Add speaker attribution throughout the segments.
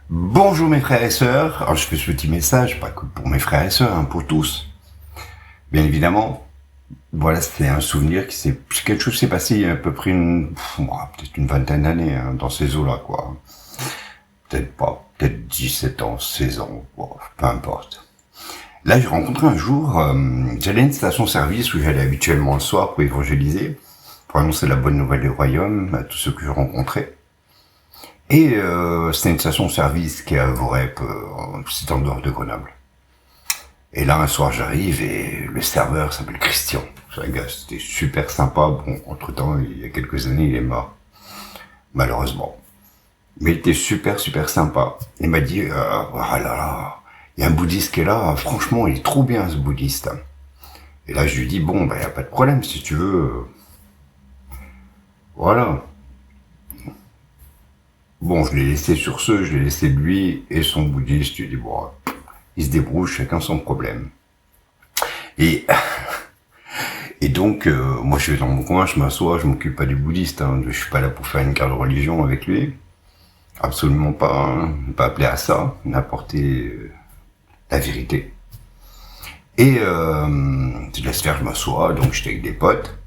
Speaker 1: Bonjour mes frères et sœurs. Alors je fais ce petit message, pas que pour mes frères et sœurs, pour tous. Bien évidemment, voilà, c'est un souvenir quelque chose qui s'est passé il y a à peu près peut-être une vingtaine d'années, dans ces eaux-là, quoi. Peut-être pas, peut-être 17 ans, 16 ans, peu importe. Là, j'ai rencontré un jour, j'allais à une station-service où j'allais habituellement le soir pour évangéliser, pour annoncer la bonne nouvelle du royaume à tous ceux que je rencontrais. Et c'était une station-service qui est à Vorep, c'est en dehors de Grenoble. Et là, un soir, j'arrive et le serveur s'appelle Christian. C'est un gars, c'était super sympa. Bon, entre-temps, il y a quelques années, il est mort, malheureusement. Mais il était super, super sympa. Il m'a dit, oh là là, il y a un bouddhiste qui est là, franchement, il est trop bien, ce bouddhiste. Et là, je lui dis, bon, y a pas de problème, si tu veux. Voilà. Bon, je l'ai laissé sur ce, je l'ai laissé lui et son bouddhiste. Je lui dis, bon, ils se débrouillent, chacun son problème. Et donc, moi je vais dans mon coin, je m'assois, je m'occupe pas du bouddhiste, je suis pas là pour faire une carte de religion avec lui. Absolument pas, pas appelé à ça, n'apporter la vérité. Et je laisse faire, je m'assois, donc j'étais avec des potes.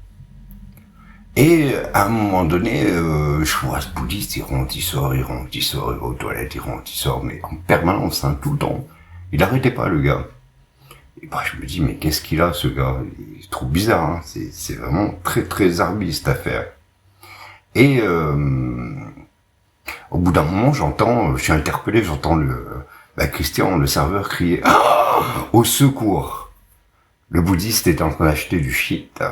Speaker 1: Et à un moment donné, je vois ce bouddhiste, il rentre, il sort, il rentre, il sort, il va aux toilettes, il rentre, il sort, mais en permanence, tout le temps. Il arrêtait pas, le gars. Et je me dis, mais qu'est-ce qu'il a, ce gars? Il est trop bizarre, c'est vraiment très, très arbi, cette affaire. Et au bout d'un moment, je suis interpellé, j'entends Christian, le serveur, crier, ah, au secours! Le bouddhiste est en train d'acheter du shit.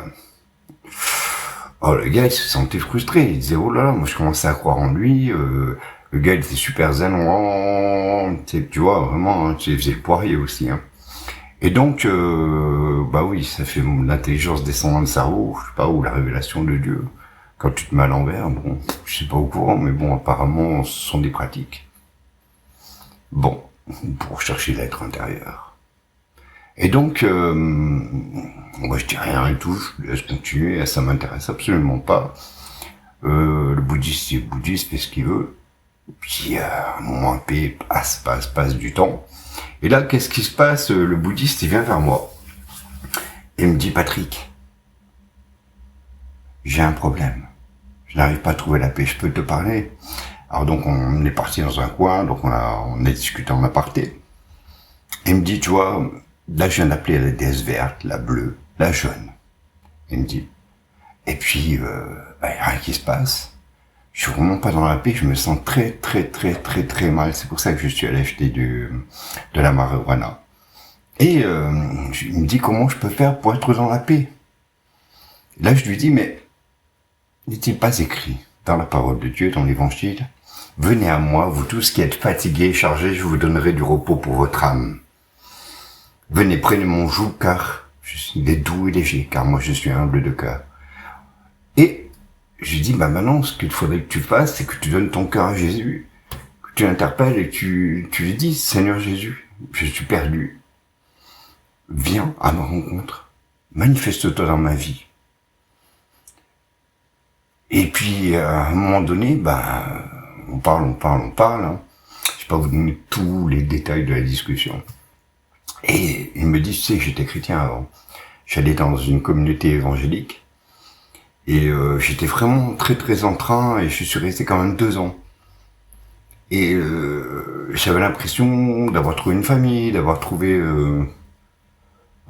Speaker 1: Oh, le gars, il se sentait frustré. Il disait, oh là là, moi je commençais à croire en lui. Le gars, il était super zen. Oh, tu vois, vraiment, il faisait le poirier aussi. Et donc, oui, ça fait l'intelligence descend dans le cerveau, je sais pas, ou la révélation de Dieu. Quand tu te mets à l'envers, bon, je suis pas au courant, mais bon, apparemment, ce sont des pratiques. Bon, pour chercher l'être intérieur. Et donc, moi je dis rien et tout, je laisse continuer, ça m'intéresse absolument pas. Le bouddhiste, il fait ce qu'il veut. Puis à un moment épais, passe du temps. Et là, qu'est-ce qui se passe? Le bouddhiste, il vient vers moi. Et il me dit, Patrick, j'ai un problème. Je n'arrive pas à trouver la paix, je peux te parler? Alors donc, on est parti dans un coin, donc on a discuté en aparté. Et il me dit, tu vois, là, je viens d'appeler la déesse verte, la bleue, la jaune. Il me dit. Et puis, il y a rien qui se passe. Je suis vraiment pas dans la paix, je me sens très, très, très, très, très mal. C'est pour ça que je suis allé acheter de la marijuana. Et il me dit comment je peux faire pour être dans la paix. Là, je lui dis, mais n'est-il pas écrit dans la parole de Dieu, dans l'évangile, venez à moi, vous tous qui êtes fatigués, chargés, je vous donnerai du repos pour votre âme. Venez, prenez mon joug, car je suis doux et léger, car moi je suis humble de cœur. Et je lui dis, maintenant, ce qu'il faudrait que tu fasses, c'est que tu donnes ton cœur à Jésus, que tu l'interpelles et tu lui dis, Seigneur Jésus, je suis perdu. Viens à ma rencontre. Manifeste-toi dans ma vie. Et puis, à un moment donné, on parle. Je vais pas vous donner tous les détails de la discussion. Et il me dit, tu sais, j'étais chrétien avant. J'allais dans une communauté évangélique. Et j'étais vraiment très très en train et je suis resté quand même 2 ans. Et j'avais l'impression d'avoir trouvé une famille, d'avoir trouvé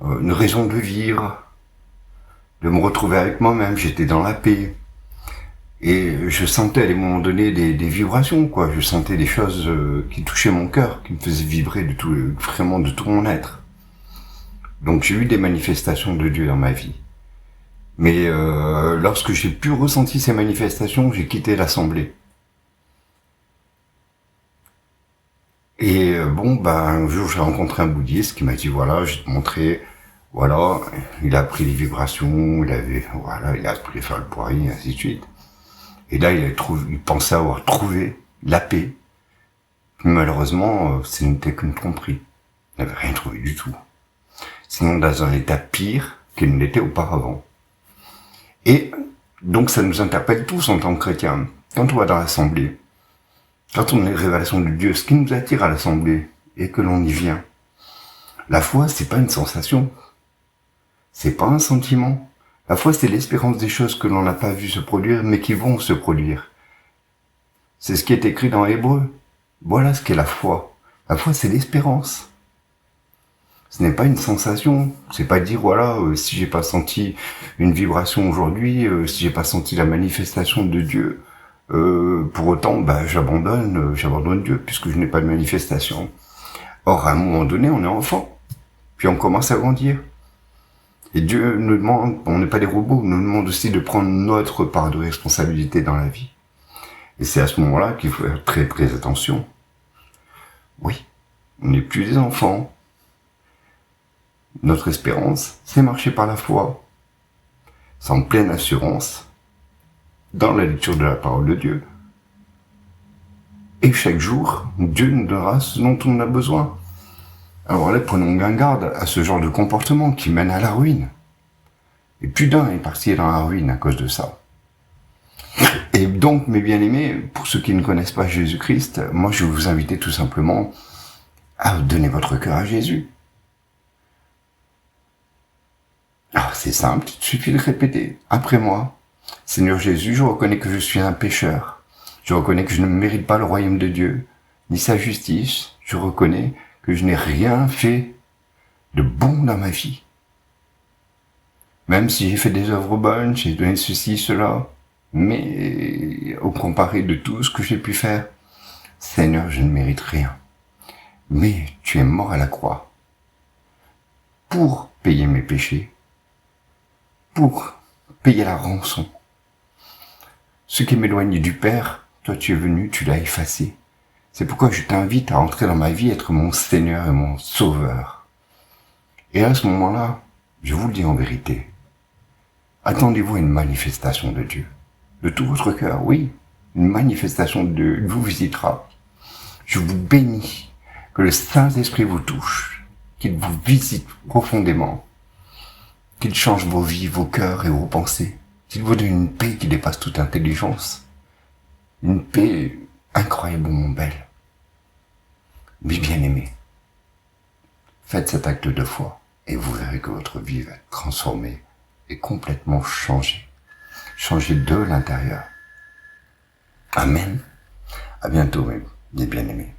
Speaker 1: une raison de vivre, de me retrouver avec moi-même, j'étais dans la paix. Et je sentais à des moments donnés des vibrations, quoi. Je sentais des choses qui touchaient mon cœur, qui me faisaient vibrer vraiment de tout mon être. Donc j'ai eu des manifestations de Dieu dans ma vie. Mais lorsque j'ai pu ressentir ces manifestations, j'ai quitté l'assemblée. Et un jour j'ai rencontré un bouddhiste qui m'a dit, voilà, je vais te montrer, voilà, il a appris les vibrations, il a appris à faire le poirier, et ainsi de suite. Et là, il pensait avoir trouvé la paix. Malheureusement, ce n'était qu'une tromperie. Il n'avait rien trouvé du tout. Sinon, dans un état pire qu'il ne l'était auparavant. Et donc, ça nous interpelle tous en tant que chrétiens. Quand on va dans l'assemblée, Quand on a une révélation de Dieu, ce qui nous attire à l'assemblée, et que l'on y vient, la foi, c'est pas une sensation. C'est pas un sentiment. La foi, c'est l'espérance des choses que l'on n'a pas vues se produire, mais qui vont se produire. C'est ce qui est écrit dans Hébreu. Voilà ce qu'est la foi. La foi, c'est l'espérance. Ce n'est pas une sensation. C'est pas dire, voilà, si j'ai pas senti une vibration aujourd'hui, si j'ai pas senti la manifestation de Dieu, pour autant, j'abandonne Dieu, puisque je n'ai pas de manifestation. Or, à un moment donné, on est enfant. Puis on commence à grandir. Et Dieu nous demande, on n'est pas des robots, nous demande aussi de prendre notre part de responsabilité dans la vie. Et c'est à ce moment-là qu'il faut faire très très attention. Oui, on n'est plus des enfants. Notre espérance, c'est marcher par la foi, sans pleine assurance, dans la lecture de la parole de Dieu. Et chaque jour, Dieu nous donnera ce dont on a besoin. Alors là, prenons bien garde à ce genre de comportement qui mène à la ruine. Et plus d'un est parti dans la ruine à cause de ça. Et donc, mes bien-aimés, pour ceux qui ne connaissent pas Jésus-Christ, moi je vais vous inviter tout simplement à donner votre cœur à Jésus. Alors c'est simple, il suffit de répéter après moi. Seigneur Jésus, je reconnais que je suis un pécheur. Je reconnais que je ne mérite pas le royaume de Dieu, ni sa justice. Je reconnais que je n'ai rien fait de bon dans ma vie. Même si j'ai fait des œuvres bonnes, j'ai donné ceci, cela, mais au comparé de tout ce que j'ai pu faire, Seigneur, je ne mérite rien. Mais tu es mort à la croix pour payer mes péchés, pour payer la rançon. Ce qui m'éloigne du Père, toi tu es venu, tu l'as effacé. C'est pourquoi je t'invite à entrer dans ma vie, être mon Seigneur et mon Sauveur. Et à ce moment-là, je vous le dis en vérité, attendez-vous à une manifestation de Dieu. De tout votre cœur, oui, une manifestation de Dieu, il vous visitera. Je vous bénis, que le Saint-Esprit vous touche, qu'il vous visite profondément, qu'il change vos vies, vos cœurs et vos pensées, qu'il vous donne une paix qui dépasse toute intelligence, une paix incroyablement belle. Mes bien-aimés, faites cet acte de foi et vous verrez que votre vie va être transformée et complètement changée. Changée de l'intérieur. Amen. À bientôt, mes bien-aimés.